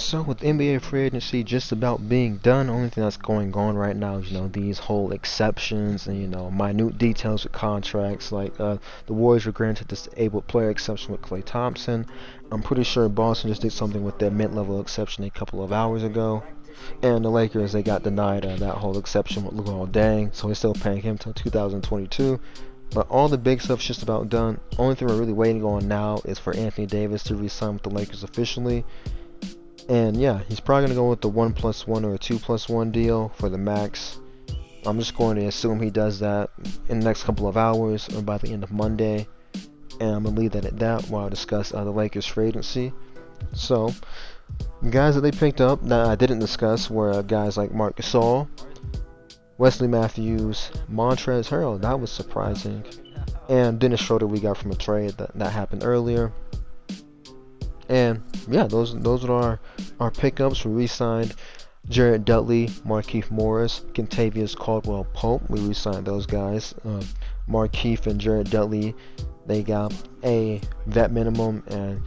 So with NBA free agency just about being done, only thing that's going on right now is these whole exceptions and minute details with contracts. Like the Warriors were granted this disabled player exception with Klay Thompson. I'm pretty sure Boston just did something with their mid-level exception a couple of hours ago. And the Lakers, they got denied that whole exception with Luol Deng, so we're still paying him till 2022. But all the big stuff's just about done. Only thing we're really waiting on now is for Anthony Davis to re-sign with the Lakers officially. And yeah, he's probably going to go with the 1+1 or a 2+1 deal for the max. I'm just going to assume he does that in the next couple of hours or by the end of Monday. And I'm going to leave that at that while I discuss the Lakers free agency. So, guys that they picked up that I didn't discuss were guys like Marc Gasol, Wesley Matthews, Montrezl Harrell. That was surprising. And Dennis Schroeder we got from a trade that happened earlier. And yeah, those are our pickups. We re-signed Jared Dudley, Markieff Morris, Kentavious Caldwell-Pope. We re-signed those guys. Markieff and Jared Dudley, they got a vet minimum, and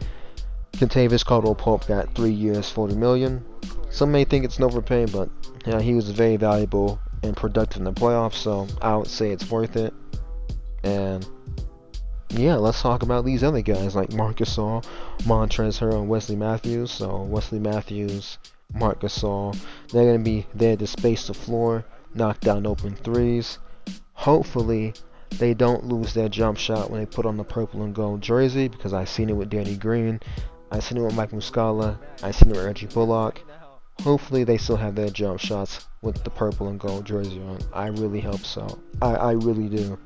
Kentavious Caldwell-Pope got 3 years, $40 million. Some may think it's an overpay, but yeah, he was very valuable and productive in the playoffs, so I would say it's worth it. And yeah, let's talk about these other guys like Marc Gasol, Montrezl Harrell, and Wesley Matthews. So Wesley Matthews, Marc Gasol, they're going to be there to space the floor, knock down open threes. Hopefully, they don't lose their jump shot when they put on the purple and gold jersey, because I've seen it with Danny Green, I've seen it with Mike Muscala, I've seen it with Reggie Bullock. Hopefully, they still have their jump shots with the purple and gold jersey on. I really hope so. I really do.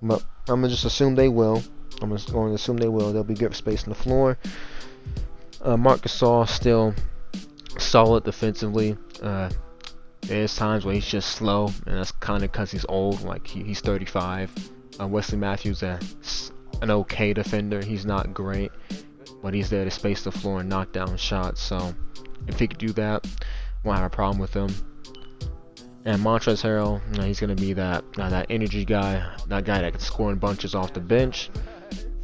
But I'm going to just assume they will. I'm just going to assume they will. There'll be good space on the floor. Marc Gasol still solid defensively. There's times where he's just slow, and that's kind of because he's old. Like he's 35. Wesley Matthews is an okay defender. He's not great, but he's there to space the floor and knock down shots. So if he could do that, won't have a problem with him. And Montrezl Harrell, he's going to be that energy guy, that guy that can score in bunches off the bench.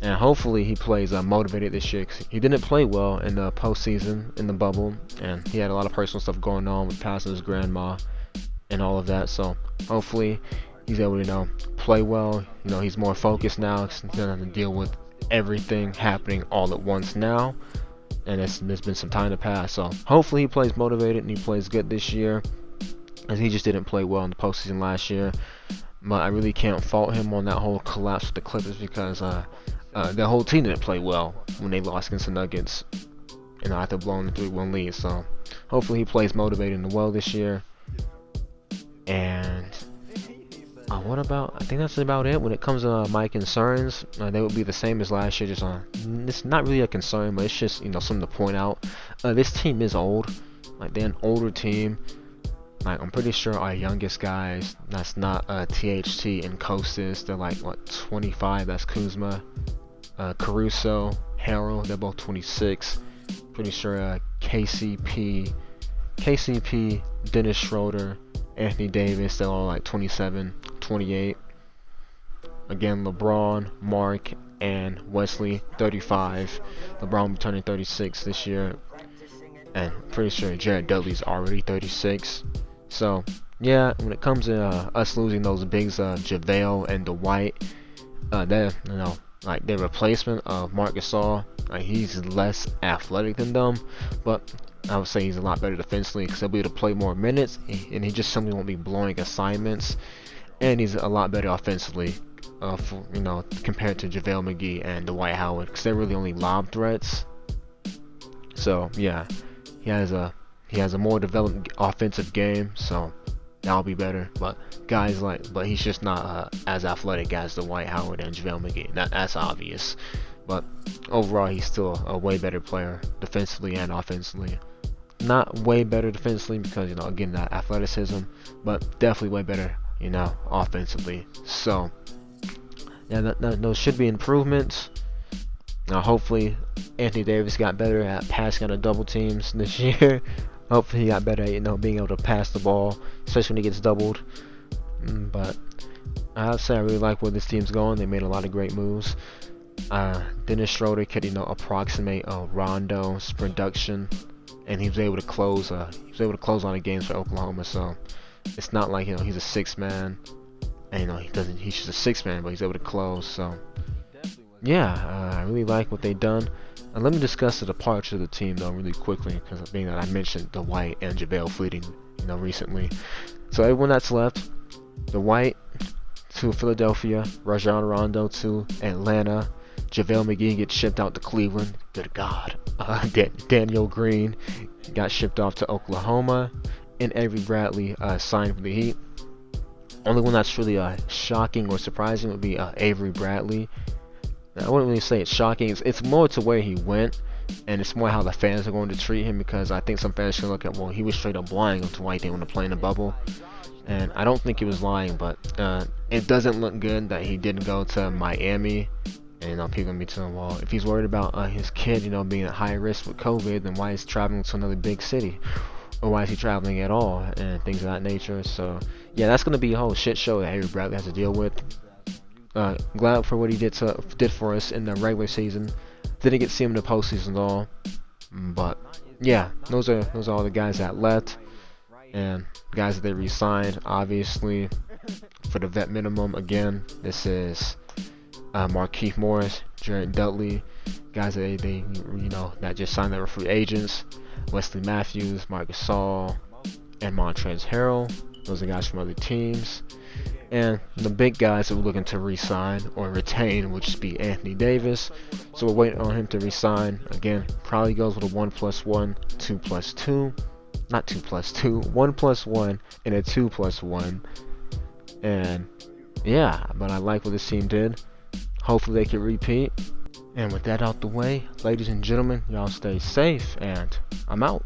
And hopefully he plays motivated this year. 'Cause he didn't play well in the postseason, in the bubble. And he had a lot of personal stuff going on with passing his grandma and all of that. So hopefully he's able to, play well. He's more focused now. He doesn't have to deal with everything happening all at once now. And there's been some time to pass. So hopefully he plays motivated and he plays good this year, as he just didn't play well in the postseason last year. But I really can't fault him on that whole collapse with the Clippers, because the whole team didn't play well when they lost against the Nuggets, after blowing the 3-1 lead. So hopefully he plays motivated and well this year. And I think that's about it. When it comes to my concerns, they would be the same as last year. Just it's not really a concern, but it's just something to point out. This team is old. Like, they're an older team. Like, I'm pretty sure our youngest guys, that's not THT and Kostas, they're like 25. That's Kuzma, Caruso, Harrell, they're both 26. Pretty sure KCP, Dennis Schroeder, Anthony Davis, they're all like 27, 28. Again, LeBron, Mark, and Wesley, 35. LeBron will be turning 36 this year. And pretty sure Jared Dudley's already 36. So, yeah, when it comes to us losing those bigs, JaVale and Dwight, they're, their replacement of Marc Gasol, he's less athletic than them, but I would say he's a lot better defensively, because he'll be able to play more minutes, and he just simply won't be blowing assignments, and he's a lot better offensively, compared to JaVale McGee and Dwight Howard, because they're really only lob threats. So, yeah, he has a more developed offensive game, so that'll be better. But he's just not as athletic as Dwight Howard and JaVale McGee. That's obvious. But overall, he's still a way better player defensively and offensively. Not way better defensively because, again, that athleticism, but definitely way better, offensively. So, yeah, those should be improvements. Now, hopefully, Anthony Davis got better at passing out of double teams this year. Hopefully, he got better at, being able to pass the ball, especially when he gets doubled. But I have to say, I really like where this team's going. They made a lot of great moves. Dennis Schroeder could, approximate Rondo's production and he was able to close. He was able to close on the games for Oklahoma. So it's not like he's a six man, and he doesn't. He's just a six man, but he's able to close. So yeah, I really like what they done. And let me discuss the departure of the team though really quickly, because being that I mentioned Dwight and JaVale Fleeting, recently. So everyone that's left, Dwight to Philadelphia, Rajon Rondo to Atlanta, JaVale McGee gets shipped out to Cleveland. Good God. Daniel Green got shipped off to Oklahoma, and Avery Bradley signed for the Heat. Only one that's really shocking or surprising would be Avery Bradley. Now, I wouldn't really say it's shocking. It's more to where he went, and it's more how the fans are going to treat him, because I think some fans should look at, well, he was straight up lying to why he didn't want to play in the bubble. And I don't think he was lying, but it doesn't look good that he didn't go to Miami. And people gonna be telling, well, if he's worried about his kid, being at high risk with COVID, then why is he traveling to another big city? Or why is he traveling at all? And things of that nature. So yeah, that's gonna be a whole shit show that Avery Bradley has to deal with. Glad for what he did for us in the regular season. Didn't get to see him in the postseason at all. But yeah, those are all the guys that left, and guys that they re-signed. Obviously, for the vet minimum, again, this is Markieff Morris, Jared Dudley, guys that they that just signed that were free agents. Wesley Matthews, Marc Gasol, and Montrezl Harrell. Those are guys from other teams. And the big guys that we're looking to re-sign or retain would just be Anthony Davis. So we're waiting on him to re-sign. Again, probably goes with a 1+1, 2+2. Not 2+2, 1+1, and a 2+1. And yeah, but I like what this team did. Hopefully they can repeat. And with that out the way, ladies and gentlemen, y'all stay safe, and I'm out.